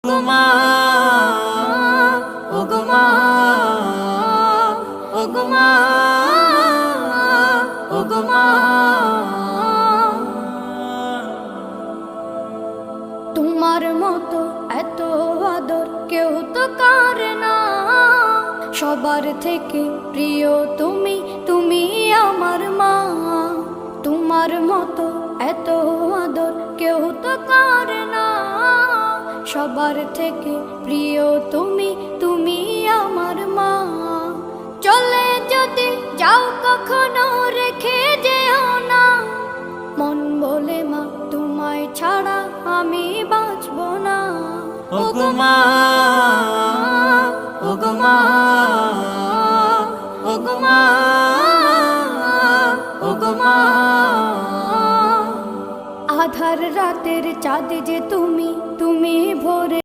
ওগো মা, ওগো মা, ওগো মা। তোমার মতো এত আদর কেউ তো করে না, সবার থেকে প্রিয় তুমি, তুমি আমার মা। তোমার মতো এত আদর কেউ তো করে না, সবার থেকে প্রিয় তুমি, তুমি আমার মা। চলে যদি যাও কখনো রেখে যেও না, মন বলে মা তোমায় ছাড়া আমি বাঁচব না। ওগো মা, ওগো মা, ওগো মা, ওগো মা। আধার রাতের চাঁদ যে তুমি, তুমি ভোরে